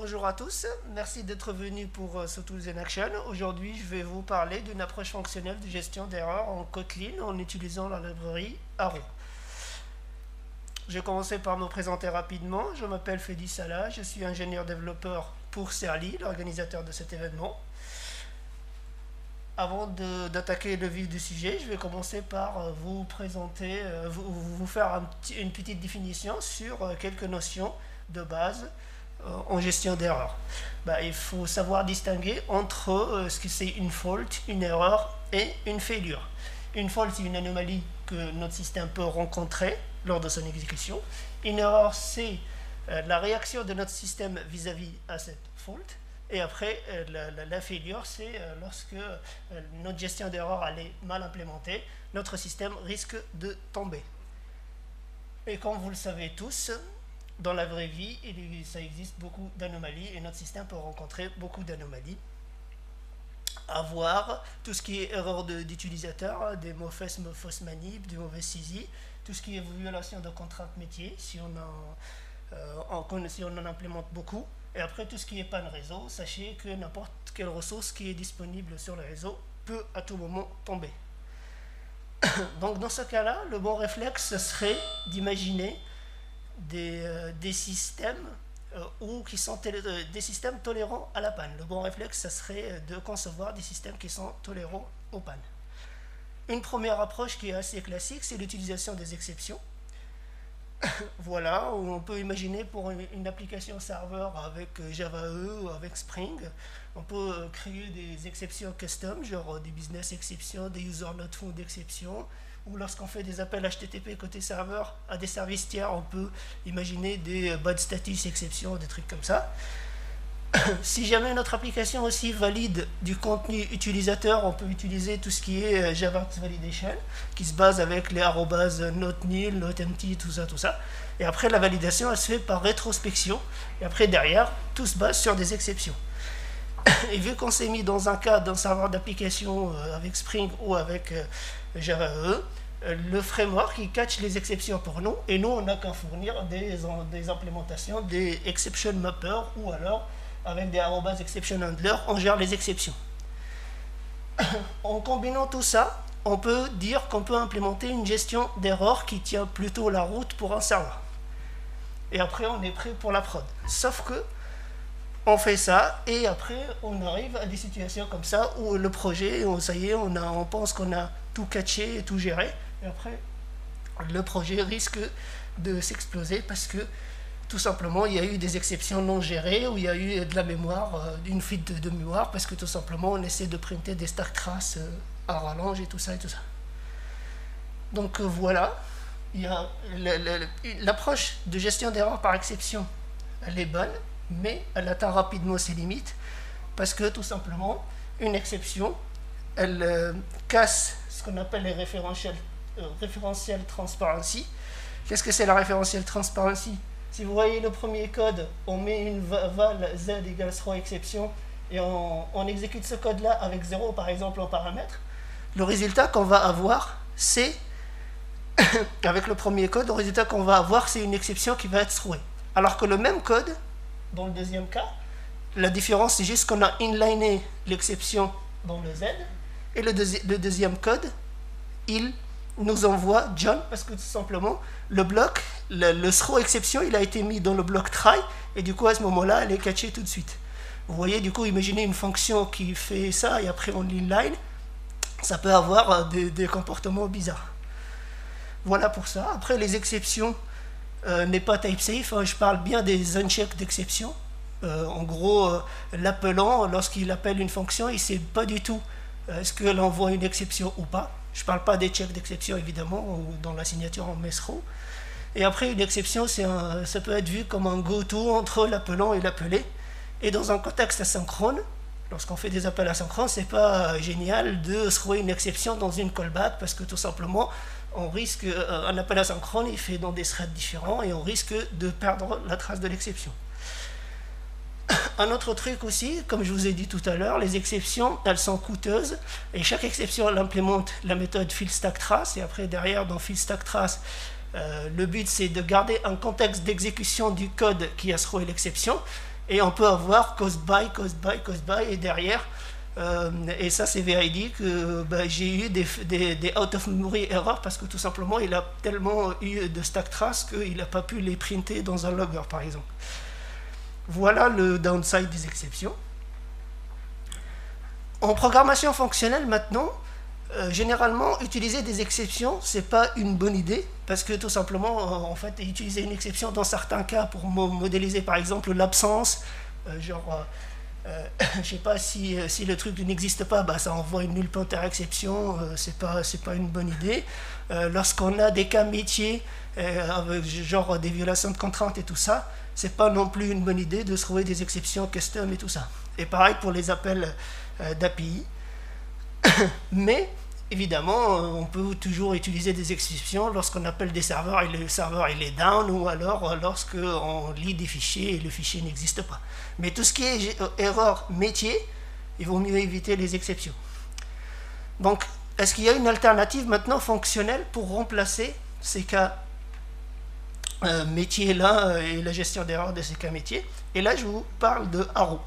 Bonjour à tous, merci d'être venus pour ce Tools in Action. Aujourd'hui, je vais vous parler d'une approche fonctionnelle de gestion d'erreurs en Kotlin en utilisant la librairie Arrow. Je vais commencer par me présenter rapidement. Je m'appelle Fedi Salah, je suis ingénieur développeur pour Serly, l'organisateur de cet événement. Avant d'attaquer le vif du sujet, je vais commencer par vous présenter, vous faire une petite définition sur quelques notions de base en gestion d'erreurs. Il faut savoir distinguer entre ce que c'est une fault, une erreur et une failure. Une fault, c'est une anomalie que notre système peut rencontrer lors de son exécution. Une erreur, c'est la réaction de notre système vis-à-vis à cette fault. Et après, la failure, c'est lorsque notre gestion d'erreur est mal implémentée, notre système risque de tomber. Et comme vous le savez tous, dans la vraie vie, ça existe beaucoup d'anomalies et notre système peut rencontrer beaucoup d'anomalies. Avoir tout ce qui est erreur d'utilisateur, des mauvaises manip, des mauvaises saisies, tout ce qui est violation de contraintes métiers, si on en implémente beaucoup. Et après, tout ce qui est panne réseau, sachez que n'importe quelle ressource qui est disponible sur le réseau peut à tout moment tomber. Donc dans ce cas-là, le bon réflexe, ce serait d'imaginer des systèmes qui sont des systèmes tolérants à la panne. Le bon réflexe, ce serait de concevoir des systèmes qui sont tolérants aux pannes. Une première approche qui est assez classique, c'est l'utilisation des exceptions. Voilà, on peut imaginer pour une application serveur avec JavaE ou avec Spring, on peut créer des exceptions custom, genre des business exceptions, des user not found exceptions, ou lorsqu'on fait des appels HTTP côté serveur à des services tiers, on peut imaginer des bad status exceptions, des trucs comme ça. Si jamais notre application aussi valide du contenu utilisateur, on peut utiliser tout ce qui est JavaX Validation, qui se base avec les arrobas not nil, not empty, tout ça. Et après, la validation, elle se fait par rétrospection. Et après, derrière, tout se base sur des exceptions. Et vu qu'on s'est mis dans un cas d'un serveur d'application avec Spring ou avec JavaE, le framework, il catch les exceptions pour nous, et nous, on n'a qu'à fournir des implémentations, des exception mappers, ou alors avec des arrobas exception handler, on gère les exceptions. En combinant tout ça, on peut dire qu'on peut implémenter une gestion d'erreurs qui tient plutôt la route pour un serveur. Et après, on est prêt pour la prod. Sauf que on fait ça, et après, on arrive à des situations comme ça où le projet, ça y est, on pense qu'on a tout catché et tout géré, et après, le projet risque de s'exploser parce que tout simplement, il y a eu des exceptions non gérées, où il y a eu de la mémoire, une fuite de mémoire, parce que tout simplement, on essaie de printer des stack traces à rallonge et tout ça. Donc voilà, l'approche de gestion d'erreurs par exception, elle est bonne, mais elle atteint rapidement ses limites, parce que tout simplement, une exception, elle casse ce qu'on appelle les référentiel transparency. Qu'est-ce que c'est la référentiel transparency? Si vous voyez le premier code, on met une val z égale throw exception et on exécute ce code-là avec 0 par exemple en paramètre. Le résultat qu'on va avoir, c'est, avec le premier code, le résultat qu'on va avoir, c'est une exception qui va être throwée. Alors que le même code, dans le deuxième cas, la différence c'est juste qu'on a inliné l'exception dans le z, et le deuxième code, il nous envoie John, parce que tout simplement, le bloc, le throw exception, il a été mis dans le bloc try, et du coup, à ce moment-là, elle est catchée tout de suite. Vous voyez, du coup, imaginez une fonction qui fait ça, et après on inline, ça peut avoir des comportements bizarres. Voilà pour ça. Après, les exceptions n'est pas type safe, je parle bien des unchecked d'exception. En gros, l'appelant, lorsqu'il appelle une fonction, il ne sait pas du tout est-ce qu'elle envoie une exception ou pas. Je ne parle pas des checks d'exception, évidemment, ou dans la signature en mesro. Et après, une exception, ça peut être vu comme un go-to entre l'appelant et l'appelé. Et dans un contexte asynchrone, lorsqu'on fait des appels asynchrones, c'est pas génial de se trouver une exception dans une callback, parce que tout simplement, on risque, un appel asynchrone, il fait dans des threads différents, et on risque de perdre la trace de l'exception. Un autre truc aussi, comme je vous ai dit tout à l'heure, les exceptions, elles sont coûteuses, et chaque exception, elle implémente la méthode fillStackTrace, et après, derrière, dans fillStackTrace, le but, c'est de garder un contexte d'exécution du code qui a trouvé l'exception, Et on peut avoir caused by, et derrière, et ça c'est véridique, j'ai eu des out of memory errors parce que tout simplement il a tellement eu de stack traces qu'il n'a pas pu les printer dans un logger par exemple. Voilà le downside des exceptions. En programmation fonctionnelle maintenant, généralement utiliser des exceptions c'est pas une bonne idée parce que tout simplement en fait utiliser une exception dans certains cas pour modéliser par exemple l'absence, je sais pas si le truc n'existe pas, ça envoie une nulle pointer exception, c'est pas une bonne idée. Lorsqu'on a des cas métiers avec genre des violations de contraintes et tout ça, c'est pas non plus une bonne idée de se trouver des exceptions custom et tout ça. Et pareil pour les appels d'API. Mais évidemment, on peut toujours utiliser des exceptions lorsqu'on appelle des serveurs et le serveur il est down, ou alors lorsqu'on lit des fichiers et le fichier n'existe pas. Mais tout ce qui est erreur métier, il vaut mieux éviter les exceptions. Donc, est-ce qu'il y a une alternative maintenant fonctionnelle pour remplacer ces cas métiers là et la gestion d'erreurs de ces cas métiers? Et là, je vous parle de Arrow.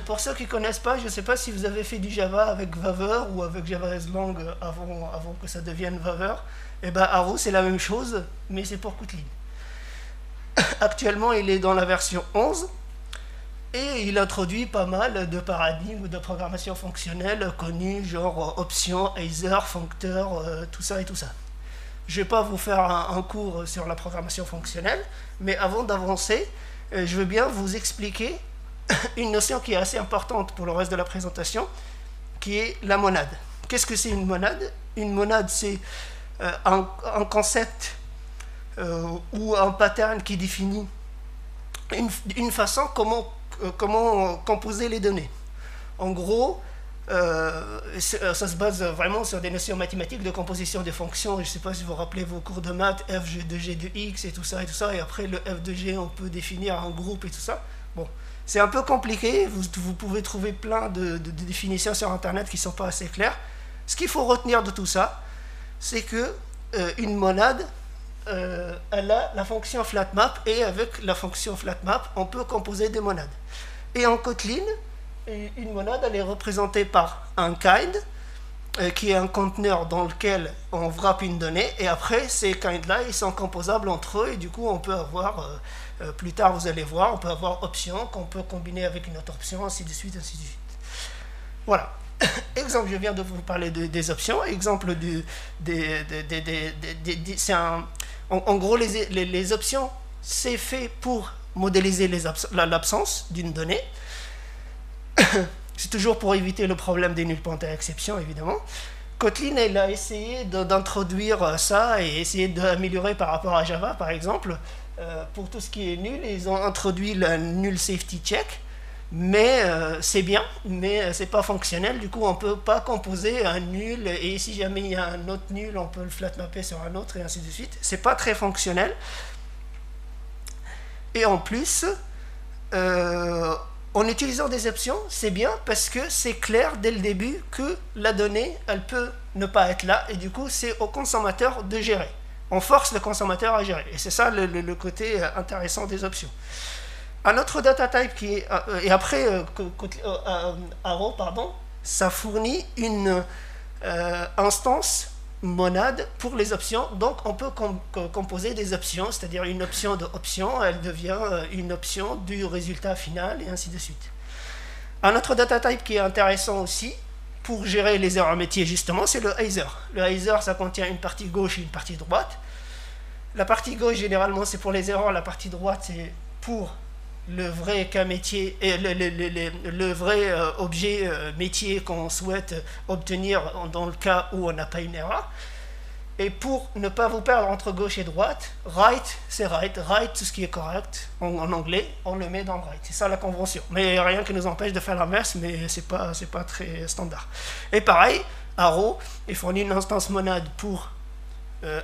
Pour ceux qui ne connaissent pas, je ne sais pas si vous avez fait du Java avec Vaver ou avec Java Lang avant que ça devienne Vaver. Et Arrow c'est la même chose, mais c'est pour Kotlin. Actuellement, il est dans la version 11 et il introduit pas mal de paradigmes de programmation fonctionnelle connus, genre option, Either, functor, tout ça et tout ça. Je ne vais pas vous faire un cours sur la programmation fonctionnelle, mais avant d'avancer, je veux bien vous expliquer une notion qui est assez importante pour le reste de la présentation, qui est la monade. Qu'est-ce que c'est une monade? Une monade, c'est un concept ou un pattern qui définit une façon comment composer les données. En gros, ça se base vraiment sur des notions mathématiques de composition des fonctions. Je ne sais pas si vous vous rappelez vos cours de maths, f de g de x et tout ça, et après le f de g, on peut définir un groupe et tout ça. Bon, c'est un peu compliqué, vous pouvez trouver plein de définitions sur internet qui ne sont pas assez claires. Ce qu'il faut retenir de tout ça, c'est que une monade, elle a la fonction flatmap, et avec la fonction flatmap, on peut composer des monades. Et en Kotlin, une monade, elle est représentée par un kind, qui est un conteneur dans lequel on wrap une donnée, et après, ces kinds-là, ils sont composables entre eux, et du coup, on peut avoir... plus tard, vous allez voir, on peut avoir option qu'on peut combiner avec une autre option, ainsi de suite, ainsi de suite. Voilà. Exemple, je viens de vous parler des options. Exemple, en gros, les options, c'est fait pour modéliser l'absence d'une donnée. C'est toujours pour éviter le problème des null pointer exception, évidemment. Kotlin, elle a essayé d'introduire ça et essayer d'améliorer par rapport à Java, par exemple. Pour tout ce qui est nul, ils ont introduit le null safety check, mais c'est bien, mais c'est pas fonctionnel. Du coup, on peut pas composer un nul, et si jamais il y a un autre nul, on peut le flatmapper sur un autre, et ainsi de suite. C'est pas très fonctionnel. Et en plus, en utilisant des options, c'est bien parce que c'est clair dès le début que la donnée, elle peut ne pas être là, et du coup, c'est au consommateur de gérer. On force le consommateur à gérer. Et c'est ça le côté intéressant des options. Un autre data type qui est... et après, Arrow, ça fournit une instance monade pour les options. Donc, on peut composer des options, c'est-à-dire une option de option, elle devient une option du résultat final, et ainsi de suite. Un autre data type qui est intéressant aussi, pour gérer les erreurs métiers, justement, c'est le Either. Le Either, ça contient une partie gauche et une partie droite. La partie gauche, généralement, c'est pour les erreurs. La partie droite, c'est pour le vrai cas métier et le vrai objet métier qu'on souhaite obtenir dans le cas où on n'a pas une erreur. Et pour ne pas vous perdre entre gauche et droite, right, c'est right. Right, tout ce qui est correct, en anglais, on le met dans le right. C'est ça la convention. Mais il n'y a rien qui nous empêche de faire l'inverse, mais c'est pas très standard. Et pareil, Arrow, il fournit une instance monade pour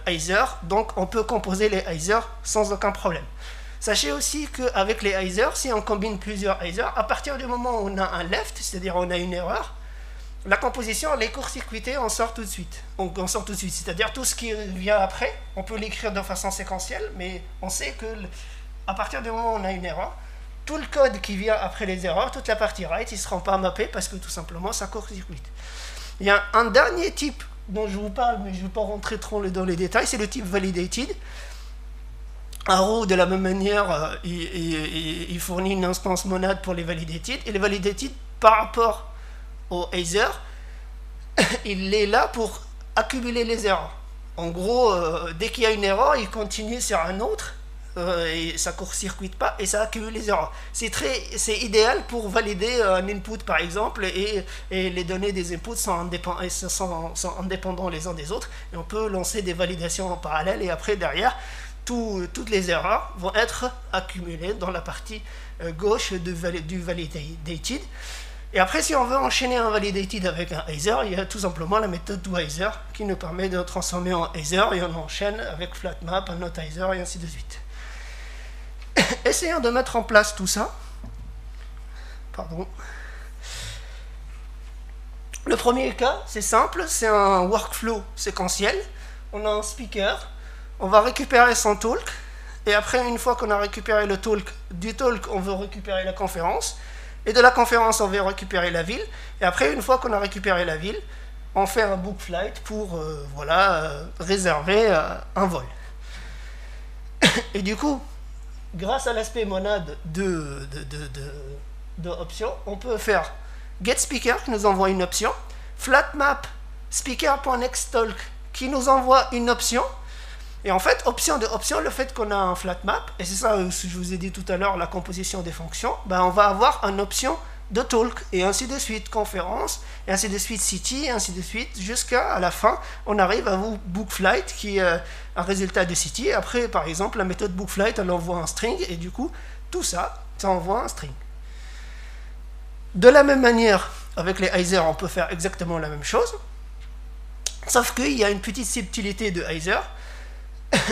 Either, donc on peut composer les Either sans aucun problème. Sachez aussi qu'avec les Either, si on combine plusieurs Either, à partir du moment où on a un left, c'est-à-dire on a une erreur, la composition, elle est court-circuitée, on sort tout de suite. On sort tout de suite, c'est-à-dire tout ce qui vient après, on peut l'écrire de façon séquentielle, mais on sait que à partir du moment où on a une erreur, tout le code qui vient après les erreurs, toute la partie write, ils ne seront pas mappés parce que tout simplement ça court-circuite. Il y a un dernier type dont je vous parle, mais je ne vais pas rentrer trop dans les détails, c'est le type validated. Arrow, de la même manière, il fournit une instance monade pour les validated, et les validated, par rapport au Either, il est là pour accumuler les erreurs. En gros, dès qu'il y a une erreur, il continue sur un autre, et ça ne court-circuite pas, et ça accumule les erreurs. C'est idéal pour valider un input, par exemple, et les données des inputs sont indépendants les uns des autres, et on peut lancer des validations en parallèle, et après, derrière, toutes les erreurs vont être accumulées dans la partie gauche du validated. Et après, si on veut enchaîner un validated avec un Either, il y a tout simplement la méthode doEither qui nous permet de transformer en Either et on enchaîne avec flatmap, un autre Either et ainsi de suite. Essayons de mettre en place tout ça. Pardon. Le premier cas, c'est simple, c'est un workflow séquentiel. On a un speaker, on va récupérer son talk, et après, une fois qu'on a récupéré le talk, du talk, on veut récupérer la conférence, et de la conférence, on veut récupérer la ville, et après, une fois qu'on a récupéré la ville, on fait un book flight pour réserver un vol. Et du coup, grâce à l'aspect monade de options, on peut faire getSpeaker qui nous envoie une option, flatmap speaker.nextTalk qui nous envoie une option, et en fait, option de option, le fait qu'on a un flatmap, et c'est ça ce que je vous ai dit tout à l'heure, la composition des fonctions, ben on va avoir une option de talk, et ainsi de suite, conférence, et ainsi de suite, city, et ainsi de suite, jusqu'à la fin, on arrive à bookflight, qui est un résultat de city, et après, par exemple, la méthode bookflight, elle envoie un string, et du coup, tout ça, ça envoie un string. De la même manière, avec les Either, on peut faire exactement la même chose, sauf qu'il y a une petite subtilité de Either,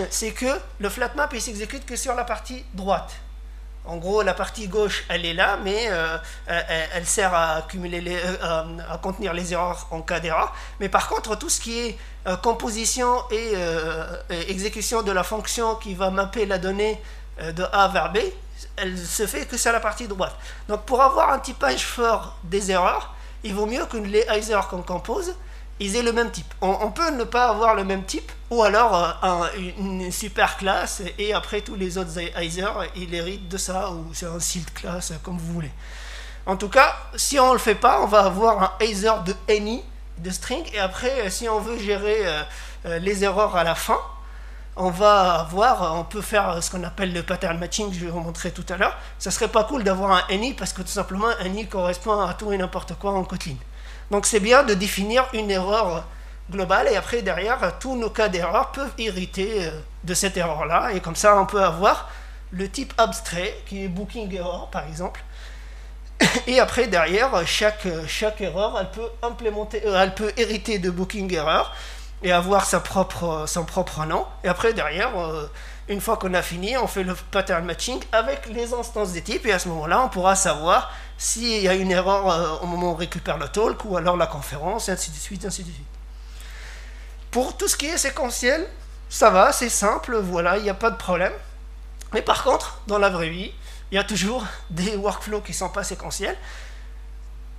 c'est que le flatmap il s'exécute que sur la partie droite. En gros, la partie gauche, elle est là, mais elle sert à accumuler à contenir les erreurs en cas d'erreur. Mais par contre, tout ce qui est composition et exécution de la fonction qui va mapper la donnée de A vers B, elle se fait que sur la partie droite. Donc, pour avoir un typage fort des erreurs, il vaut mieux que les Either qu'on compose, ils aient le même type. On peut ne pas avoir le même type, ou alors une super classe, et après tous les autres Either, ils héritent de ça, ou c'est un sealed class, comme vous voulez. En tout cas, si on ne le fait pas, on va avoir un Either de any, de string, et après, si on veut gérer les erreurs à la fin, on peut faire ce qu'on appelle le pattern matching, je vais vous montrer tout à l'heure. Ça serait pas cool d'avoir un any, parce que tout simplement, any correspond à tout et n'importe quoi en Kotlin. Donc c'est bien de définir une erreur globale, et après derrière, tous nos cas d'erreur peuvent hériter de cette erreur-là, et comme ça on peut avoir le type abstrait, qui est booking error par exemple, et après derrière, chaque erreur, elle peut hériter de booking error, et avoir son propre nom, et après derrière, une fois qu'on a fini, on fait le pattern matching avec les instances des types, et à ce moment-là, on pourra savoir s'il y a une erreur au moment où on récupère le talk, ou alors la conférence, et ainsi de suite, ainsi de suite. Pour tout ce qui est séquentiel, ça va, c'est simple, voilà, il n'y a pas de problème. Mais par contre, dans la vraie vie, il y a toujours des workflows qui ne sont pas séquentiels.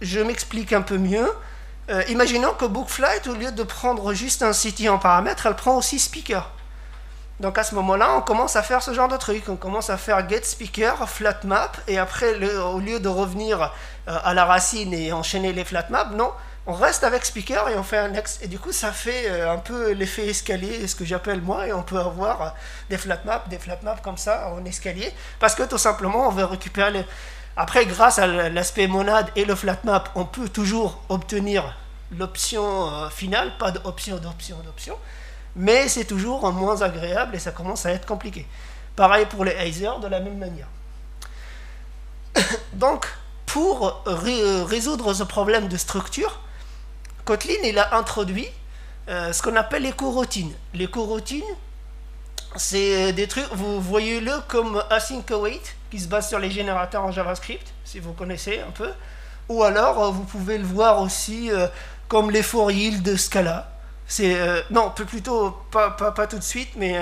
Je m'explique un peu mieux. Imaginons que bookflight, au lieu de prendre juste un city en paramètre, elle prend aussi speaker. Donc à ce moment-là, on commence à faire ce genre de truc. On commence à faire getSpeaker, flatmap, et après, au lieu de revenir à la racine et enchaîner les flatmaps, non, on reste avec speaker et on fait un next. Et du coup, ça fait un peu l'effet escalier, ce que j'appelle moi, et on peut avoir des flatmaps comme ça en escalier, parce que tout simplement, on veut récupérer Après, grâce à l'aspect monade et le flatmap, on peut toujours obtenir l'option finale, pas d'option, mais c'est toujours moins agréable et ça commence à être compliqué. Pareil pour les Either, de la même manière. Donc, pour résoudre ce problème de structure, Kotlin il a introduit ce qu'on appelle les coroutines. Les coroutines, c'est des trucs, vous voyez-le comme async await, qui se base sur les générateurs en JavaScript, si vous connaissez un peu, ou alors vous pouvez le voir aussi comme les for yield de Scala. Non, plutôt pas tout de suite, mais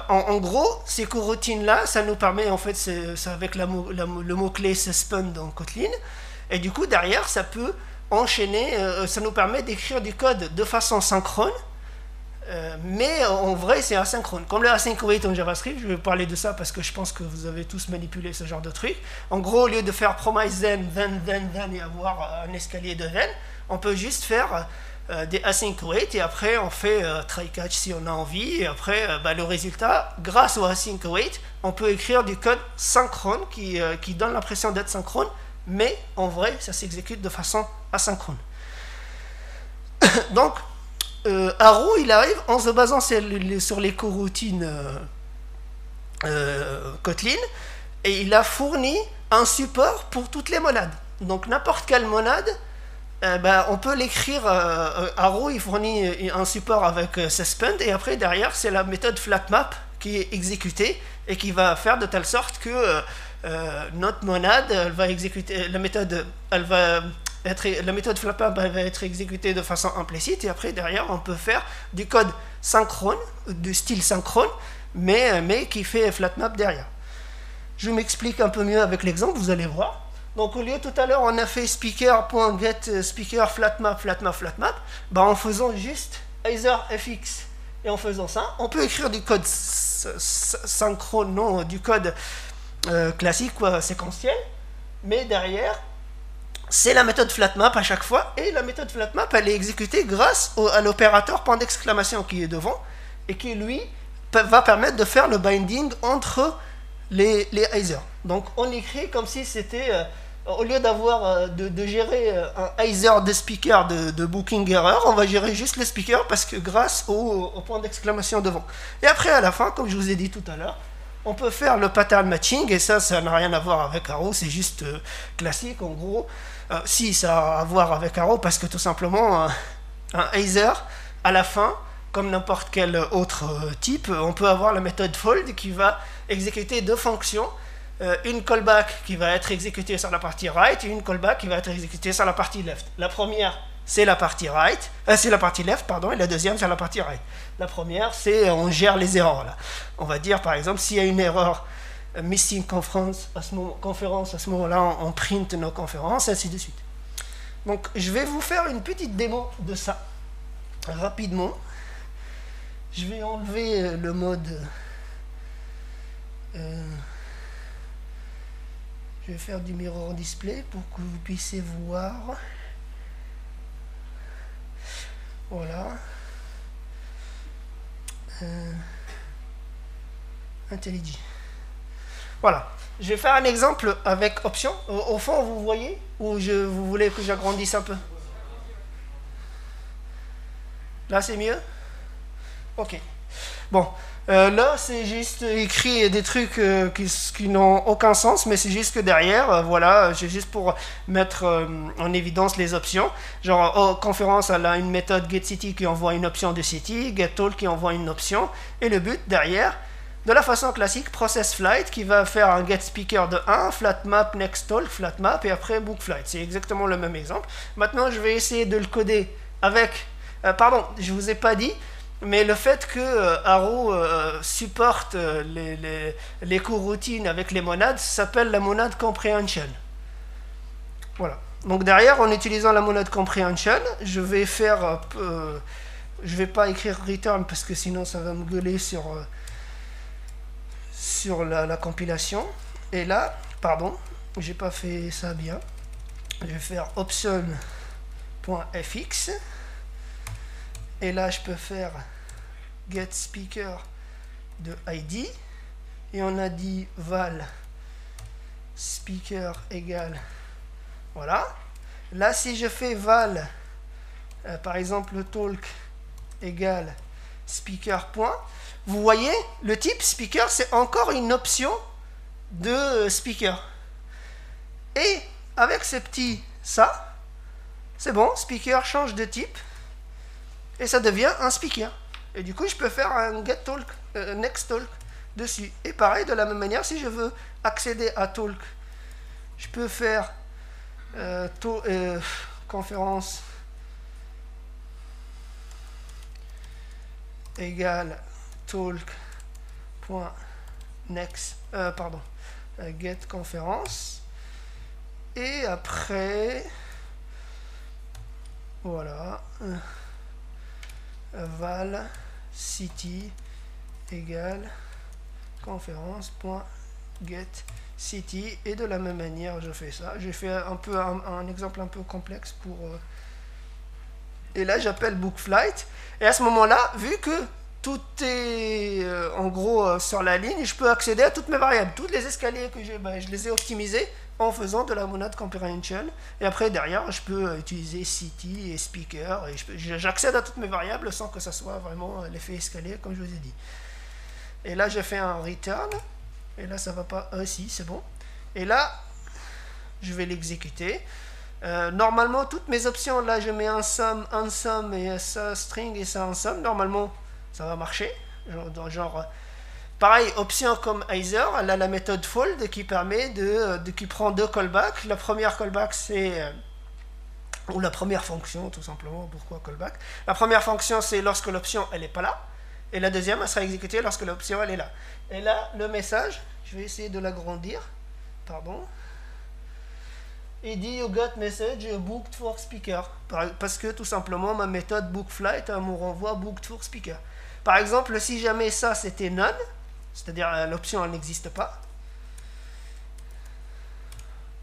En gros, ces coroutines-là, ça nous permet, en fait, c'est avec le mot-clé suspend dans Kotlin, et du coup, derrière, ça peut enchaîner, ça nous permet d'écrire du code de façon synchrone, mais en vrai, c'est asynchrone. Comme le async await en JavaScript, je vais parler de ça parce que je pense que vous avez tous manipulé ce genre de truc. En gros, au lieu de faire promise then et avoir un escalier de then, on peut juste faire des async await et après on fait try catch si on a envie, et après le résultat, grâce au async await, on peut écrire du code synchrone qui donne l'impression d'être synchrone, mais en vrai, ça s'exécute de façon asynchrone. Donc, Arrow, il arrive en se basant sur les coroutines Kotlin, et il a fourni un support pour toutes les monades. Donc n'importe quelle monade, on peut l'écrire. Arrow, il fournit un support avec suspend, et après derrière c'est la méthode flatmap qui est exécutée et qui va faire de telle sorte que notre monade, elle va exécuter la méthode, la méthode flatmap va être exécutée de façon implicite, et après derrière on peut faire du code synchrone, du style synchrone, mais qui fait flatmap derrière. Je m'explique un peu mieux avec l'exemple, vous allez voir. Donc au lieu tout à l'heure on a fait speaker.get speaker flatmap, en faisant juste either fx et en faisant ça, on peut écrire du code synchrone, non, du code classique, quoi, séquentiel, mais derrière c'est la méthode flatmap à chaque fois, et la méthode flatmap elle est exécutée grâce à l'opérateur point d'exclamation qui est devant, et qui lui va permettre de faire le binding entre les either. Donc on écrit comme si c'était, au lieu d'avoir de gérer un either de speaker de booking error, on va gérer juste le speaker parce que grâce au point d'exclamation devant. Et après à la fin, comme je vous ai dit tout à l'heure, on peut faire le pattern matching, et ça n'a rien à voir avec Arrow, c'est juste classique en gros. Si, ça a à voir avec Arrow parce que tout simplement un either à la fin, comme n'importe quel autre type, on peut avoir la méthode fold qui va exécuter deux fonctions, une callback qui va être exécutée sur la partie right et une callback qui va être exécutée sur la partie left. La première, c'est la partie right, c'est la partie left, pardon, et la deuxième, c'est la partie right. La première, c'est on gère les erreurs là. On va dire par exemple s'il y a une erreur missing conference à ce moment-là, on print nos conférences, ainsi de suite. Donc je vais vous faire une petite démo de ça rapidement. Je vais enlever le mode. Je vais faire du mirror display pour que vous puissiez voir. Voilà. IntelliJ. Voilà. Je vais faire un exemple avec option. Au fond, vous voyez, ou vous voulez que j'agrandisse un peu? Là, c'est mieux? Ok. Bon. Là, c'est juste écrit des trucs qui n'ont aucun sens, mais c'est juste que derrière, voilà, c'est juste pour mettre en évidence les options. Genre, conférence, elle a une méthode getCity qui envoie une option de city, getTalk qui envoie une option, et le but derrière, de la façon classique, processFlight qui va faire un getSpeaker de 1, flatmap, nextTalk, flatmap, et après bookFlight. C'est exactement le même exemple. Maintenant, je vais essayer de le coder avec... pardon, je vous ai pas dit, mais le fait que Arrow supporte les coroutines avec les monades s'appelle la monade comprehension. Voilà. Donc derrière, en utilisant la monade comprehension, je vais faire... je vais pas écrire return parce que sinon ça va me gueuler sur la compilation. Et là, pardon, j'ai pas fait ça bien. Je vais faire option.fx. Et là, je peux faire getSpeaker de ID. Et on a dit val speaker égale. Voilà. Là, si je fais val, par exemple, le talk égale speaker point, vous voyez, le type speaker, c'est encore une option de speaker. Et avec ce petit ça, c'est bon, speaker change de type. Et ça devient un speaker. Et du coup, je peux faire un getTalk, nextTalk dessus. Et pareil, de la même manière, si je veux accéder à talk, je peux faire conférence égale talk .next, pardon, get conférence. Et après, voilà, val city égale conférence.get city, et de la même manière je fais ça. J'ai fait un exemple un peu complexe pour et là j'appelle bookflight, et à ce moment là, vu que tout est en gros sur la ligne, je peux accéder à toutes mes variables, tous les escaliers que j'ai, je les ai optimisés en faisant de la monade comprehension, et après derrière je peux utiliser city et speaker, et j'accède à toutes mes variables sans que ça soit vraiment l'effet escalier comme je vous ai dit. Et là je fais un return, et là ça va pas, si c'est bon, et là je vais l'exécuter. Normalement toutes mes options, là je mets un sum et ça string et ça en somme, normalement ça va marcher, genre pareil, option comme Either, elle a la méthode fold qui permet qui prend deux callbacks. La première callback c'est ou la première fonction tout simplement. Pourquoi callback? La première fonction c'est lorsque l'option elle est pas là, et la deuxième elle sera exécutée lorsque l'option elle est là. Et là le message, je vais essayer de l'agrandir, pardon, il dit you got message booked for speaker, parce que tout simplement ma méthode bookflight me renvoie booked for speaker. Par exemple, si jamais ça c'était none, c'est-à-dire l'option elle n'existe pas,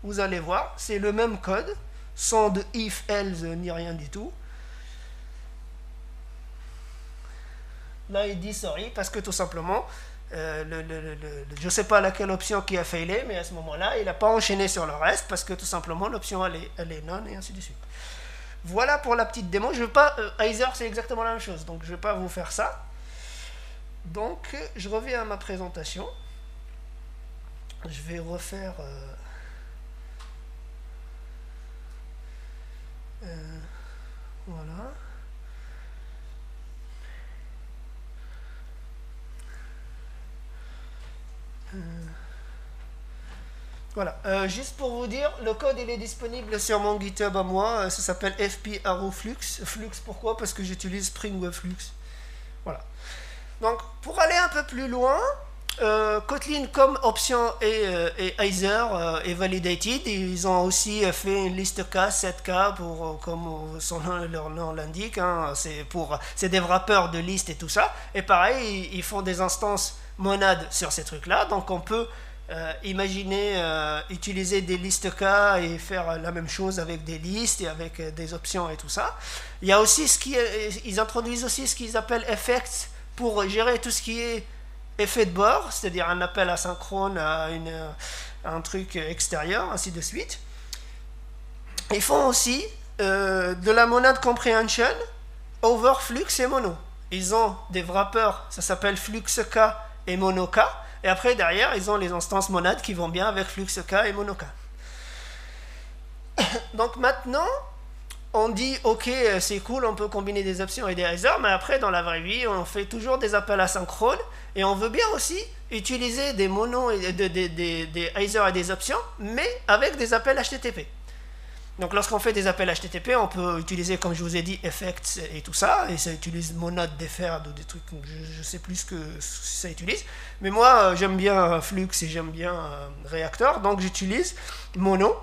vous allez voir, c'est le même code, sans de if, else, ni rien du tout. Là il dit sorry, parce que tout simplement, je ne sais pas laquelle option qui a failé, mais à ce moment-là, il n'a pas enchaîné sur le reste, parce que tout simplement l'option elle est non, et ainsi de suite. Voilà pour la petite démo. Je veux pas, Either c'est exactement la même chose, donc je ne vais pas vous faire ça. Donc je reviens à ma présentation. Je vais refaire voilà. Voilà, juste pour vous dire, le code il est disponible sur mon GitHub à moi, ça s'appelle fp arrow flux. Flux pourquoi? Parce que j'utilise Spring Web Flux. Voilà. Donc pour aller un peu plus loin, Kotlin comme option et Either est validated. Ils ont aussi fait une liste K, 7K, pour, comme leur nom l'indique, hein, c'est des wrappers de listes et tout ça. Et pareil, ils font des instances monades sur ces trucs-là, donc on peut imaginer utiliser des listes K et faire la même chose avec des listes et avec des options et tout ça. Il y a aussi ils introduisent aussi ce qu'ils appellent effects pour gérer tout ce qui est effet de bord, c'est-à-dire un appel asynchrone à un truc extérieur, ainsi de suite. Ils font aussi de la monade comprehension over flux et mono. Ils ont des wrappers, ça s'appelle flux-k et mono-k, et après derrière ils ont les instances monades qui vont bien avec flux-k et mono-k. Donc maintenant on dit ok, c'est cool, on peut combiner des options et des Either, mais après dans la vraie vie on fait toujours des appels asynchrones, et on veut bien aussi utiliser des monos et des Either et des options, mais avec des appels HTTP. Donc lorsqu'on fait des appels HTTP, on peut utiliser, comme je vous ai dit, effects et tout ça, et ça utilise monade, deferred ou des trucs, je sais plus ce que ça utilise, mais moi j'aime bien Flux et j'aime bien Reactor, donc j'utilise mono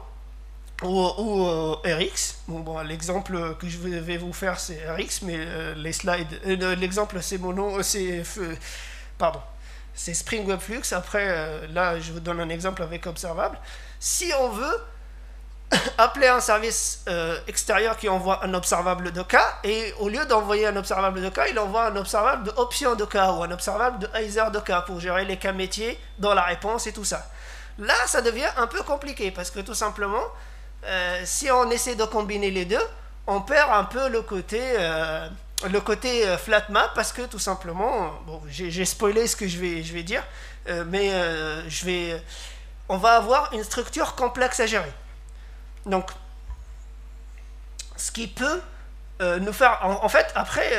ou Rx. Bon, l'exemple que je vais vous faire c'est Rx, mais les slides, l'exemple c'est mono, pardon, c'est Spring Web Flux. Après là je vous donne un exemple avec observable. Si on veut appeler un service extérieur qui envoie un observable de cas, et au lieu d'envoyer un observable de cas, il envoie un observable de option de cas ou un observable de Either de cas pour gérer les cas métiers dans la réponse et tout ça. Là ça devient un peu compliqué, parce que tout simplement si on essaie de combiner les deux, on perd un peu le côté flat map, parce que tout simplement, bon, j'ai spoilé ce que je vais dire, mais on va avoir une structure complexe à gérer. Donc, ce qui peut nous faire, en fait, après,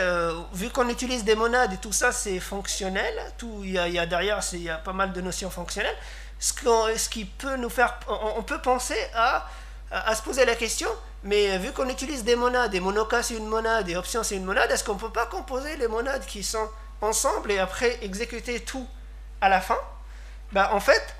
vu qu'on utilise des monades et tout ça, c'est fonctionnel, il y a derrière, il y a pas mal de notions fonctionnelles, ce qui peut nous faire, on peut penser à se poser la question, mais vu qu'on utilise des monades, et mono-k c'est une monade, et option c'est une monade, est-ce qu'on ne peut pas composer les monades qui sont ensemble et après exécuter tout à la fin, bah, en fait,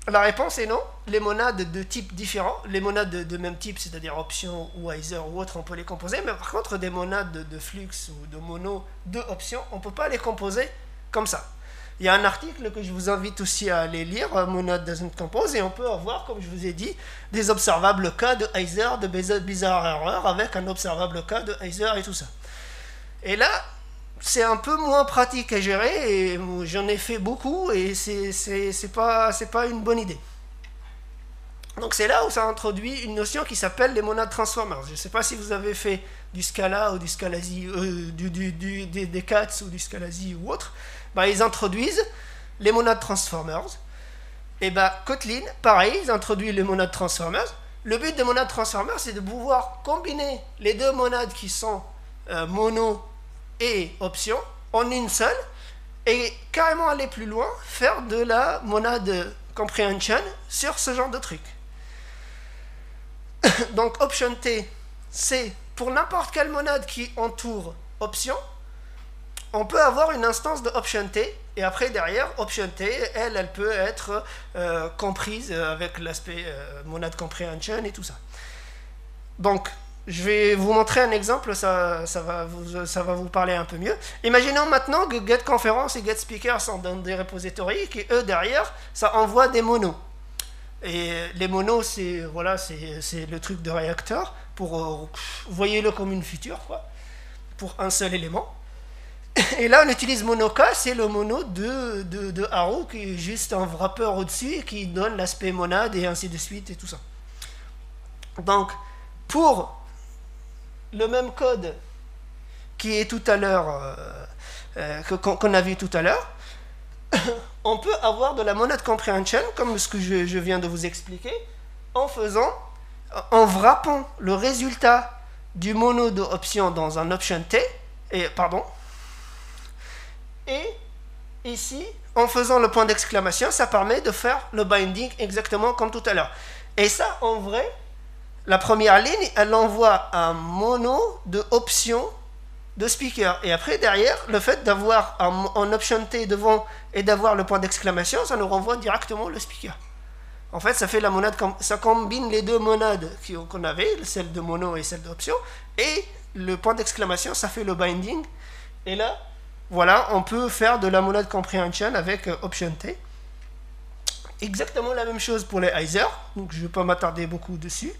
la réponse est non. Les monades de type différent, les monades de même type, c'est-à-dire option ou ISER ou autre, on peut les composer, mais par contre, des monades de flux ou de mono de option, on ne peut pas les composer comme ça. Il y a un article que je vous invite aussi à aller lire, Monad doesn't compose, et on peut avoir, comme je vous ai dit, des observables cas de ISER, de bizarre erreur, avec un observable cas de ISER et tout ça. Et là, c'est un peu moins pratique à gérer, et j'en ai fait beaucoup, et c'est pas une bonne idée. Donc c'est là où ça introduit une notion qui s'appelle les monades transformers. Je ne sais pas si vous avez fait du Scala ou du Scalasi, des CATS ou du Scalasi ou autre. Bah, ils introduisent les monades transformers. Et bah, Kotlin, pareil, ils introduisent les monades transformers. Le but des monades transformers, c'est de pouvoir combiner les deux monades qui sont mono et option en une seule, et carrément aller plus loin, faire de la monade comprehension sur ce genre de truc. Donc option T, c'est pour n'importe quelle monade qui entoure option, on peut avoir une instance de option T, et après derrière, option T, elle peut être comprise avec l'aspect monade comprehension et tout ça. Donc, je vais vous montrer un exemple, ça va vous parler un peu mieux. Imaginons maintenant que getConference et getSpeaker sont dans des repositories, qui eux derrière, ça envoie des monos. Et les monos, c'est voilà, c'est le truc de réacteur, pour voyez-le comme une feature, quoi, pour un seul élément. Et là, on utilise monoka, c'est le mono de Arrow, qui est juste un wrapper au-dessus et qui donne l'aspect monade et ainsi de suite et tout ça. Donc, pour le même code qui est tout à l'heure, qu'on a vu tout à l'heure, on peut avoir de la monade comprehension, comme ce que je viens de vous expliquer, en wrappant le résultat du mono de option dans un option T, et ici, en faisant le point d'exclamation, ça permet de faire le binding exactement comme tout à l'heure. Et ça, en vrai, la première ligne, elle envoie un mono de option de speaker. Et après, derrière, le fait d'avoir un option T devant et d'avoir le point d'exclamation, ça nous renvoie directement le speaker. En fait, ça fait la monade, ça combine les deux monades qu'on avait, celle de mono et celle d'option, et le point d'exclamation, ça fait le binding. Et là, voilà, on peut faire de la monade comprehension avec option T. Exactement la même chose pour les ISER, donc je ne vais pas m'attarder beaucoup dessus.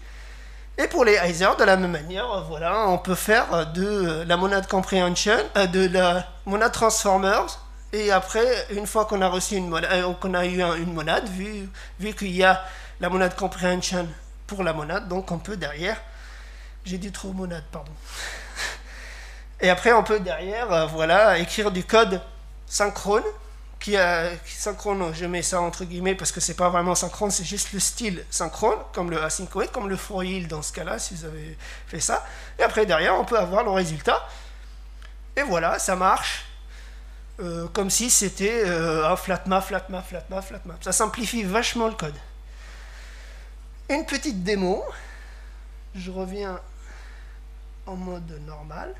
Et pour les ISER, de la même manière, voilà, on peut faire de la monade comprehension, de la monade transformers, et après, une fois qu'on a reçu une monade, qu'on a eu une monade, vu qu'il y a la monade comprehension pour la monade, donc on peut derrière, j'ai dit trop monade, pardon. Et après, on peut derrière, voilà, écrire du code synchrone, synchrone, je mets ça entre guillemets parce que c'est pas vraiment synchrone, c'est juste le style synchrone, comme le asynchronous, comme le for yield dans ce cas-là, si vous avez fait ça. Et après, derrière, on peut avoir le résultat. Et voilà, ça marche comme si c'était un flatmap. Ça simplifie vachement le code. Une petite démo. Je reviens en mode normal.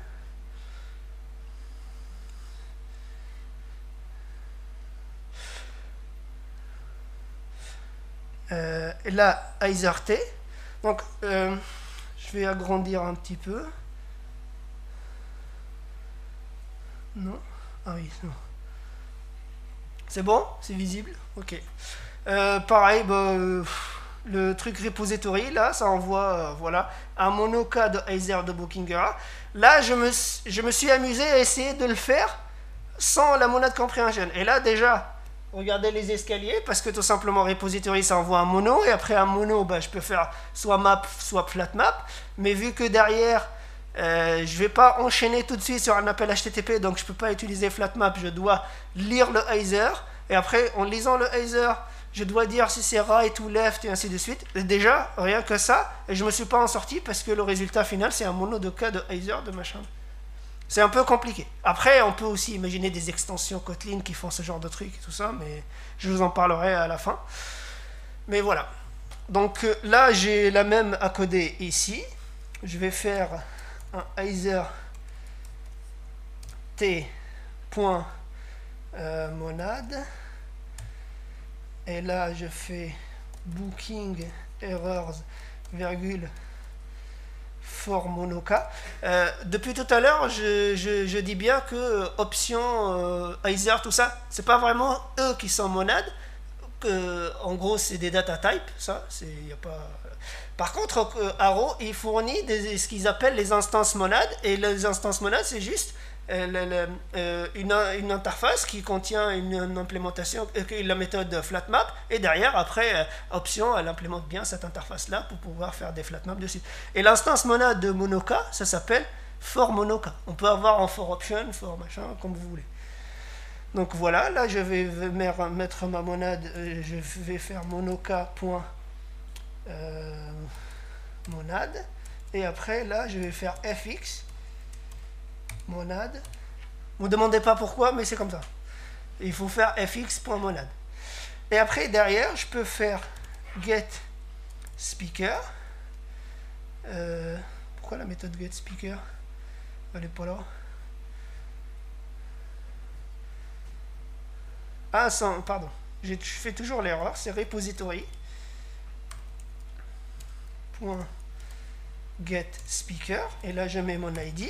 Et là, ISER-T. Donc, je vais agrandir un petit peu. Non? Ah oui, non. C'est bon? C'est visible? Ok. Pareil, le truc repository, là, ça envoie voilà, un monoka de ISER de Bookingera. Là, je me suis amusé à essayer de le faire sans la monade comprehension. Et là, déjà, regardez les escaliers, parce que tout simplement, repository, ça envoie un mono, et après un mono, je peux faire soit map, soit flatmap. Mais vu que derrière, je ne vais pas enchaîner tout de suite sur un appel HTTP, donc je ne peux pas utiliser flatmap, je dois lire le ISER, et après, en lisant le ISER, je dois dire si c'est right ou left, et ainsi de suite. Et déjà, rien que ça, et je ne me suis pas en sorti, parce que le résultat final, c'est un mono de cas de ISER de machin. C'est un peu compliqué. Après, on peut aussi imaginer des extensions Kotlin qui font ce genre de trucs et tout ça, mais je vous en parlerai à la fin. Mais voilà. Donc là, j'ai la même à coder ici. Je vais faire un ISER T.monade. Et là, je fais booking errors, virgule, for monoka. Depuis tout à l'heure, je dis bien que option, Heiser, tout ça, c'est pas vraiment eux qui sont monades. En gros, c'est des data types, ça, y a pas. Par contre, Arrow, il fournit ce qu'ils appellent les instances monades, et les instances monades, c'est juste une interface qui contient une implémentation, la méthode flatmap, et derrière, après, option, elle implémente bien cette interface-là pour pouvoir faire des flatmaps dessus. Et l'instance monade de Monoka, ça s'appelle for Monoka. On peut avoir en for option, for machin, comme vous voulez. Donc voilà, là je vais mettre ma monade, je vais faire monoka.monade, et après là je vais faire fx monade. Vous ne me demandez pas pourquoi, mais c'est comme ça. Il faut faire fx.monade. Et après derrière, je peux faire get speaker. Pourquoi la méthode get speaker elle n'est pas là? Ah, pardon, je fais toujours l'erreur, c'est repository .get speaker, et là je mets mon ID,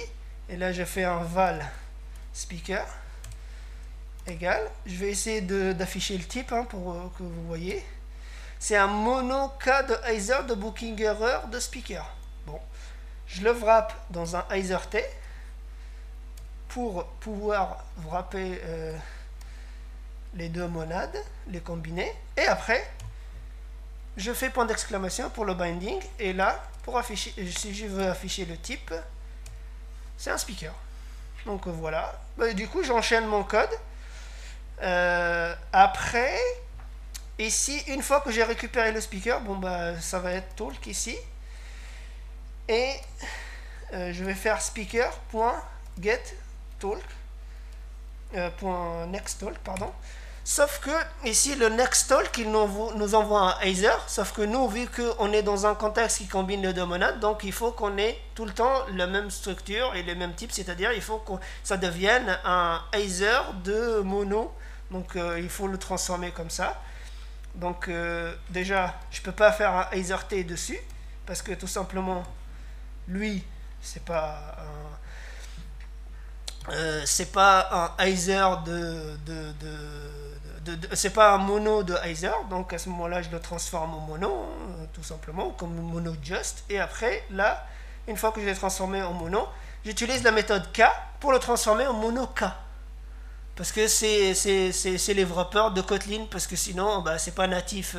et là je fais un val speaker égal, je vais essayer d'afficher le type pour que vous voyez, c'est un monoka de Heiser de booking error de speaker. Bon, je le wrap dans un Heiser T pour pouvoir wrapper les deux monades, les combiner, et après je fais point d'exclamation pour le binding, et là pour afficher, si je veux afficher le type, c'est un speaker. Donc voilà, du coup j'enchaîne mon code. Après ici, une fois que j'ai récupéré le speaker, bon ça va être talk ici, et je vais faire speaker.get talk .next talk, pardon. Sauf que ici le next talk il nous envoie un Heiser, sauf que nous, vu qu'on est dans un contexte qui combine les deux monades, donc il faut qu'on ait tout le temps la même structure et les mêmes types, c'est-à-dire il faut que ça devienne un Heiser de mono, donc il faut le transformer comme ça. Donc déjà je peux pas faire un Heiser T dessus parce que tout simplement lui c'est pas un Heiser c'est pas un mono de Heiser, donc à ce moment-là je le transforme en mono, tout simplement, comme mono just, et après là, une fois que je l'ai transformé en mono, j'utilise la méthode K pour le transformer en mono K, parce que c'est les wrappers de Kotlin, parce que sinon c'est pas natif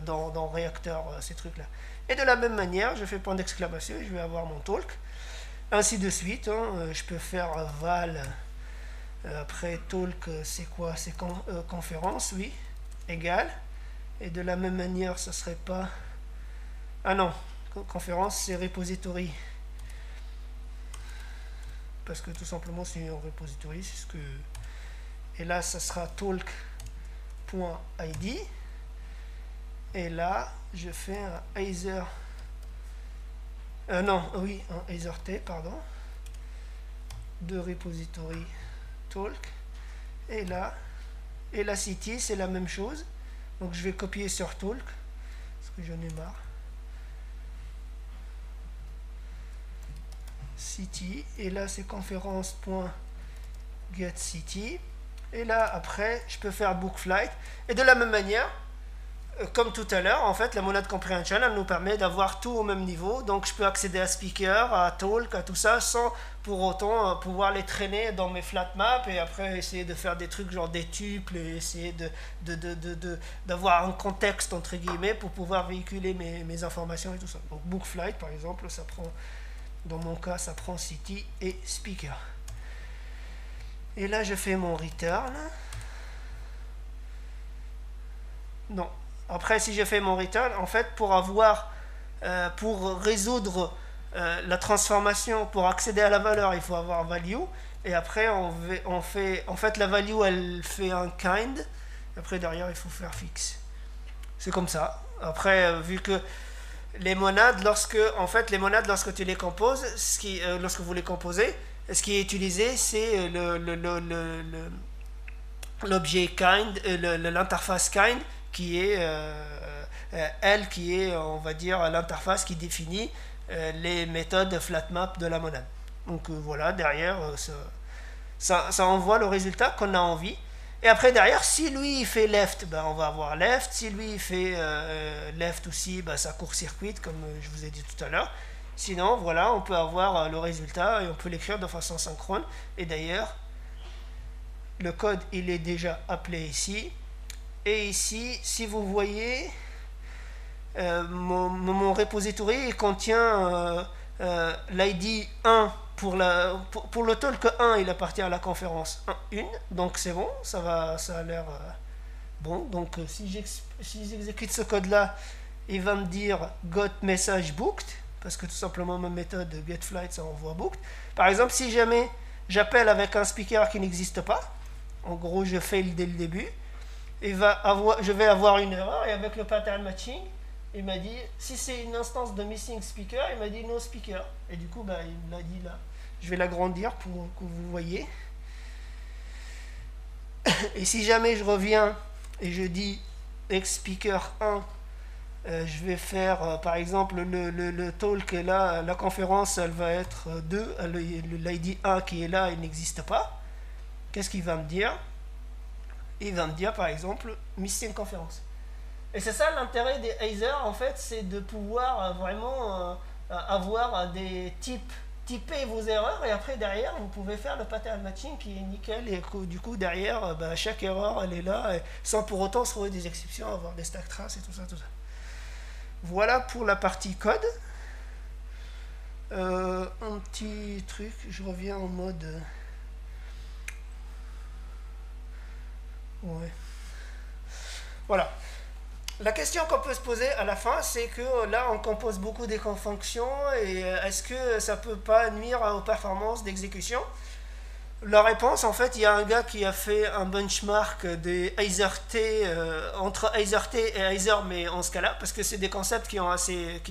dans Reactor, ces trucs là. Et de la même manière, je fais point d'exclamation, je vais avoir mon talk, ainsi de suite, je peux faire val, après talk, c'est quoi? C'est conférence, oui, égal, et de la même manière, ça serait pas, ah non, conférence c'est repository, parce que tout simplement c'est un repository, c'est ce que, et là ça sera talk.id, et là je fais un Heiser, non, oui, un Heiser T, pardon, de repository talk, et là, et la city c'est la même chose, donc je vais copier sur talk, parce que j'en ai marre, city, et là c'est conférence.getCity, et là après je peux faire bookflight, et de la même manière, comme tout à l'heure, en fait, la monade comprehension, elle nous permet d'avoir tout au même niveau. Donc, je peux accéder à speaker, à talk, à tout ça, sans pour autant pouvoir les traîner dans mes flat maps et après essayer de faire des trucs genre des tuples et essayer d'avoir un contexte, entre guillemets, pour pouvoir véhiculer mes informations et tout ça. Donc, bookflight, par exemple, ça prend, dans mon cas, ça prend city et speaker. Et là, je fais mon return. Non. Après, si je fais mon return, en fait, pour résoudre la transformation, pour accéder à la valeur, il faut avoir value. Et après, on fait, en fait, la value, elle fait un kind. Après, derrière, il faut faire fixe. C'est comme ça. Après, vu que les monades, lorsque tu les composes, lorsque vous les composez, ce qui est utilisé, c'est l'objet kind, l'interface kind, qui est elle qui est, on va dire, l'interface qui définit les méthodes flatmap de la monade. Donc voilà, derrière ça envoie le résultat qu'on a envie. Et après derrière, si lui il fait left, ben, on va avoir left. Si lui il fait left aussi, ben, ça court-circuite comme je vous ai dit tout à l'heure. Sinon voilà, on peut avoir le résultat et on peut l'écrire de façon synchrone. Et d'ailleurs le code il est déjà appelé ici. Et ici, si vous voyez, mon repository il contient l'ID 1 pour le talk 1, il appartient à la conférence 1, donc c'est bon, ça a l'air bon. Donc si j'exécute ce code là, il va me dire got message booked, parce que tout simplement ma méthode getFlight ça envoie booked. Par exemple, si jamais j'appelle avec un speaker qui n'existe pas, en gros je fail dès le début, je vais avoir une erreur, et avec le pattern matching il m'a dit, si c'est une instance de missing speaker, il m'a dit no speaker. Et du coup, bah, il me l'a dit là. Je vais l'agrandir pour que vous voyez. Et si jamais je reviens et je dis ex-speaker 1, je vais faire, par exemple, le talk est là, la conférence, elle va être 2, l'ID 1 qui est là, il n'existe pas. Qu'est-ce qu'il va me dire? Il va me dire, par exemple, missing conférence. Et c'est ça l'intérêt des Heiser, en fait, c'est de pouvoir vraiment avoir des typer vos erreurs, et après derrière vous pouvez faire le pattern matching qui est nickel, et du coup derrière bah, chaque erreur elle est là, sans pour autant se trouver des exceptions, avoir des stack traces et tout ça. Voilà pour la partie code. Un petit truc, je reviens en mode... Ouais. Voilà. La question qu'on peut se poser à la fin, c'est que là, on compose beaucoup des fonctions, et est-ce que ça peut pas nuire aux performances d'exécution? La réponse, en fait, il y a un gars qui a fait un benchmark des Heiser-T, entre Heiser-T et Heiser, mais en Scala, parce que c'est des concepts qui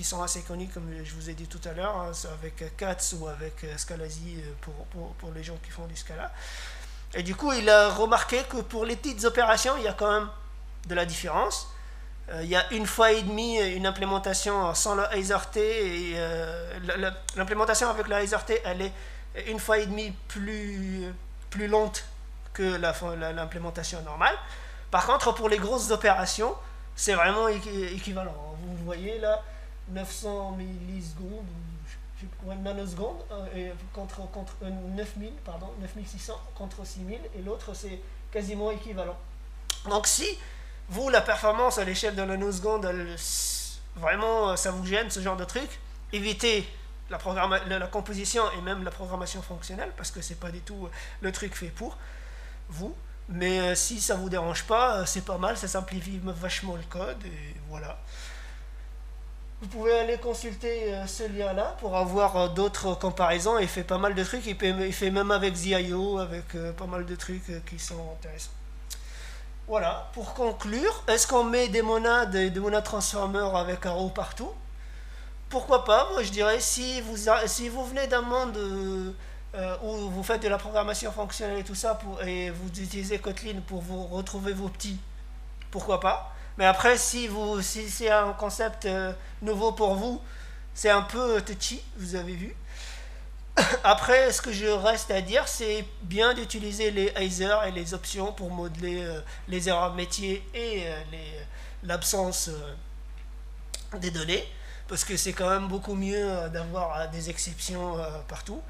sont assez connus, comme je vous ai dit tout à l'heure, hein, avec Katz ou avec Scalasi pour les gens qui font du Scala. Et du coup, il a remarqué que pour les petites opérations, il y a quand même de la différence. Il y a une fois et demie une implémentation sans le Heiser-T, et l'implémentation avec le Heiser-T, elle est une fois et demie plus lente que l'implémentation normale. Par contre, pour les grosses opérations, c'est vraiment équivalent. Vous voyez là, 900 millisecondes, nanosecondes, contre 9000, pardon, 9600 contre 6000, et l'autre c'est quasiment équivalent. Donc si vous, la performance à l'échelle de nanoseconde, vraiment ça vous gêne, ce genre de truc, évitez la composition et même la programmation fonctionnelle, parce que c'est pas du tout le truc fait pour vous. Mais si ça vous dérange pas, c'est pas mal, ça simplifie vachement le code, et voilà. Vous pouvez aller consulter ce lien-là pour avoir d'autres comparaisons. Il fait pas mal de trucs, il fait même avec ZIO, avec pas mal de trucs qui sont intéressants. Voilà, pour conclure, est-ce qu'on met des monades et des monades transformers avec arrow partout? Pourquoi pas? Moi je dirais, si vous venez d'un monde où vous faites de la programmation fonctionnelle et tout ça, et vous utilisez Kotlin pour vous retrouver vos petits, pourquoi pas? Mais après, si c'est un concept nouveau pour vous, c'est un peu touchy, vous avez vu. Après, ce que je reste à dire, c'est bien d'utiliser les Heiser et les options pour modeler les erreurs métiers et l'absence des données, parce que c'est quand même beaucoup mieux d'avoir des exceptions partout.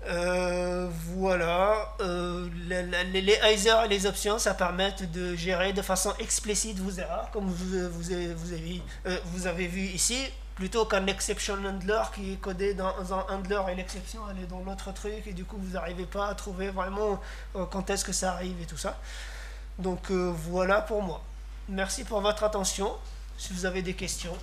Voilà, les Heiser et les options, ça permet de gérer de façon explicite vos erreurs, comme vous avez vu ici, plutôt qu'un exception handler qui est codé dans un handler et l'exception elle est dans l'autre truc, et du coup vous n'arrivez pas à trouver vraiment quand est-ce que ça arrive et tout ça. Donc voilà pour moi. Merci pour votre attention. Si vous avez des questions.